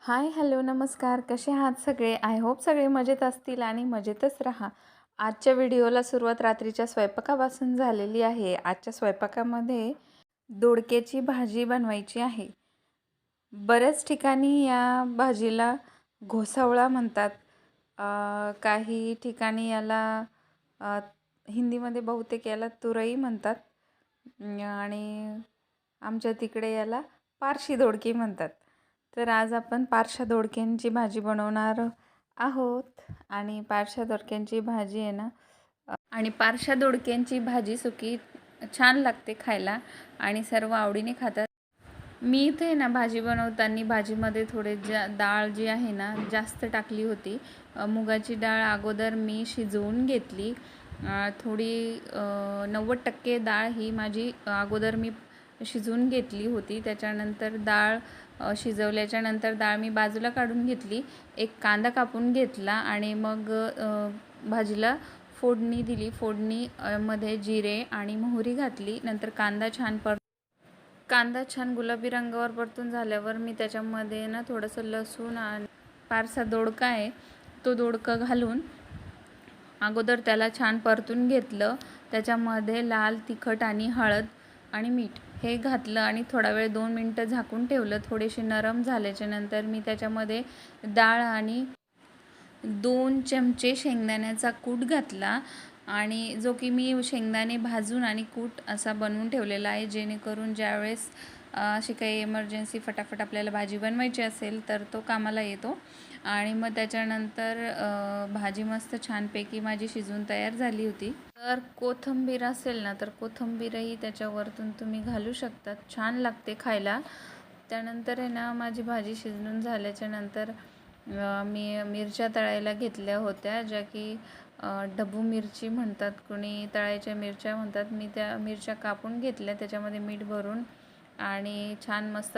हाय, hello, नमस्कार. कसे आहात सगळे? आय होप सगळे मजेत असतील आणि मजेतच राहा. आजच्या व्हिडिओला सुरुवात रात्रीच्या स्वयंपाकापासून झालेली आहे. आजच्या स्वयंपाकामध्ये दोडक्याची भाजी बनवायची आहे. बऱ्याच ठिकाणी या भाजीला घोसावळा म्हणतात. काही ठिकाणी याला अ, हिंदीमध्ये बहुतेक याला तुरई म्हणतात आणि आमच्या तिकडे याला पारशी दोडकी म्हणतात. तर आज आपण पारशा दोडक्यांची भाजी बनवणार आहोत आणि पारशा दोडक्यांची भाजी आहे ना आणि पारशा दोडक्यांची भाजी सुकी छान लागते खायला आणि सर्व आवडीने खातात. मी इथे ना भाजी बनवताना भाजीमध्ये थोडे डाळ जी आहे ना जास्त टाकली होती. मुगाची डाळ अगोदर मी शिजवून घेतली. थोडी 90% डाळ ही माझी अगोदर मी शिजवून घेतली होती. त्याच्यानंतर डाळ शिजवल्याच्या नंतर डाळ मी बाजूला काढून घेतली. एक कांदा कापून घेतला आणि मग भाजीला फोडणी दिली. फोडणी मध्ये जिरे आणि मोहरी घातली. नंतर कांदा छान गुलाबी रंगावर परतून झाल्यावर मी त्याच्यामध्ये ना थोडंसं लसूण आणि पारसा दोडका आहे तो दोडका घालून अगोदर त्याला छान परतून घेतलं. त्याच्यामध्ये लाल तिखट आणि हळद आणि मीठ हे घातलं आणि थोडा वेळ 2 मिनटं झाकून ठेवलं. थोडेसे नरम झाल्याच्या नंतर मी त्याच्यामध्ये डाळ आणि 2 चमचे शेंगदाण्याचा कूट घातला आणि जो की मी शेंगदाणे भाजून आणि कूट असा बनवून ठेवलेला आहे, जेणेकरून ज्यावेळेस अशी काही इमर्जन्सी फटाफट आपल्याला भाजी बनवायची असेल तर तो कामाला येतो. आणि मग त्याच्यानंतर भाजी मस्त छानपैकी माझी शिजून तयार झाली होती. तर कोथिंबीर असेल ना तर कोथिंबीरही त्याच्यावरतून तुम्ही घालू शकतात, छान लागते खायला. त्यानंतर आहे ना माझी भाजी शिजून झाल्याच्या नंतर मी मिरच्या तळायला घेतल्या होत्या, ज्या की ढबू मिरची म्हणतात, कोणी तळायच्या मिरच्या म्हणतात. मी त्या मिरच्या कापून घेतल्या, त्याच्यामध्ये मीठ भरून आणि छान मस्त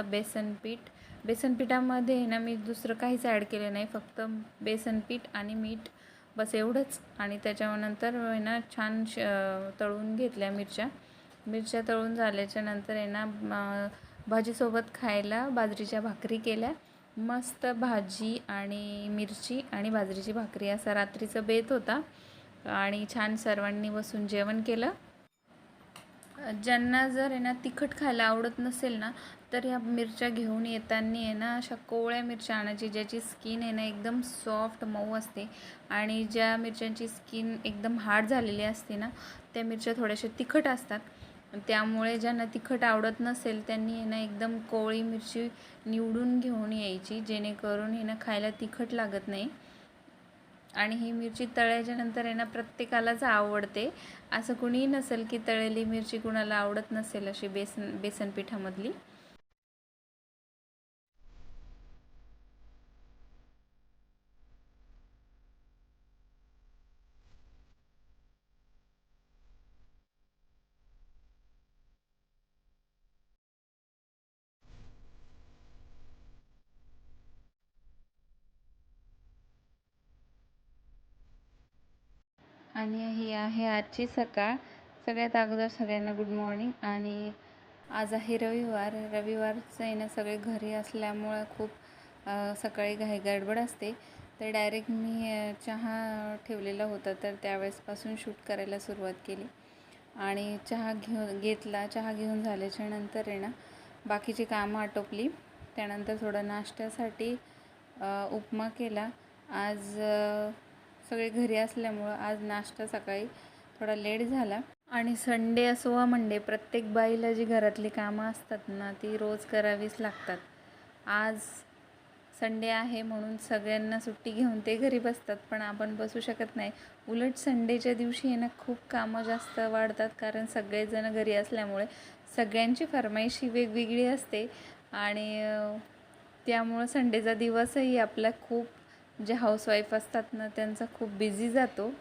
बेसनपिठामध्ये ना मी दुसरं काहीच ॲड केलं नाही, फक्त बेसनपीठ आणि मीठ बस एवढंच. आणि त्याच्यानंतर आहे ना छान तळून घेतल्या मिरच्या तळून झाल्याच्या नंतर आहे ना भाजीसोबत खायला बाजरीच्या भाकरी केल्या. मस्त भाजी आणि मिरची आणि बाजरीची भाकरी असा रात्रीचा बेत होता आणि छान सर्वांनी बसून जेवण केलं. ज्यांना जर आहे ना तिखट खायला आवडत नसेल ना तर ह्या मिरच्या घेऊन येताना आहे ना अशा कोवळ्या मिरच्या आणायची, ज्याची स्किन आहे ना एकदम सॉफ्ट मऊ असते. आणि ज्या मिरच्यांची स्किन एकदम हार्ड झालेली असते ना त्या मिरच्या थोड्याशा तिखट असतात. त्यामुळे ज्यांना तिखट आवडत नसेल त्यांनी आहे ना एकदम कोवळी मिरची निवडून घेऊन यायची, जेणेकरून हे ना खायला तिखट लागत नाही. आणि ही मिरची तळल्याच्या नंतर आहे ना प्रत्येकालाच आवडते, असं कुणीही नसेल की तळलेली मिरची कुणाला आवडत नसेल अशी बेसन पिठामधली. आणि ही आहे आजची सकाळ. सगळ्यात अगोदर सगळ्यांना गुड मॉर्निंग. आणि आज आहे रविवारचं आहे ना, सगळे घरी असल्यामुळं खूप सकाळी घाई गडबड असते. तर डायरेक्ट मी चहा ठेवलेला होता, तर त्यावेळेसपासून शूट करायला सुरुवात केली. आणि चहा घेऊन झाल्याच्या नंतर आहे ना बाकीची कामं आटोपली. त्यानंतर थोडं नाश्त्यासाठी उपमा केला. आज सगळे घरी असल्यामुळं आज नाश्ता सकाळी थोडा लेट झाला. आणि संडे असो वा मंडे, प्रत्येक बाईला जी घरातली कामं असतात ना ती रोज करावीच लागतात. आज संडे आहे म्हणून सगळ्यांना सुट्टी घेऊन ते घरी बसतात, पण आपण बसू शकत नाही. उलट संडेच्या दिवशी आहे ना खूप कामं जास्त वाढतात, कारण सगळेजण घरी असल्यामुळे सगळ्यांची फरमाईशी वेगवेगळी असते. आणि त्यामुळं संडेचा दिवसही आपला खूप, जे हाऊसवाईफ असतात ना त्यांचा खूप बिझी जातो.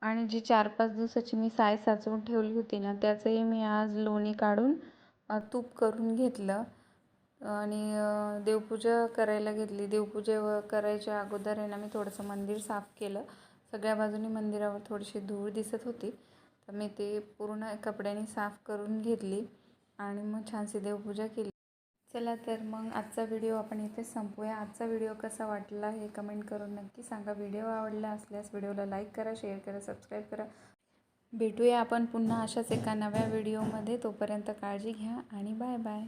आणि जी 4-5 दिवसाची मी साय साचवून ठेवली होती ना, त्याचंही मी आज लोणी काढून तूप करून घेतलं आणि देवपूजा करायला घेतली. करायच्या अगोदर आहे ना, मी थोडंसं मंदिर साफ केलं. सगळ्या बाजूनी मंदिरावर थोडीशी धूळ दिसत होती, तर मी ते पूर्ण कपड्याने साफ करून घेतली आणि मग छानशी देवपूजा केली. चला तर मग आजचा व्हिडिओ आपण इथेच संपवूया. आजचा व्हिडिओ कसा वाटला हे कमेंट करून नक्की सांगा. व्हिडिओ आवडला असल्यास व्हिडिओला लाईक करा, शेअर करा, सबस्क्राईब करा. भेटूया आपण पुन्हा अशाच एका नव्या व्हिडिओमध्ये. तोपर्यंत काळजी घ्या आणि बाय बाय.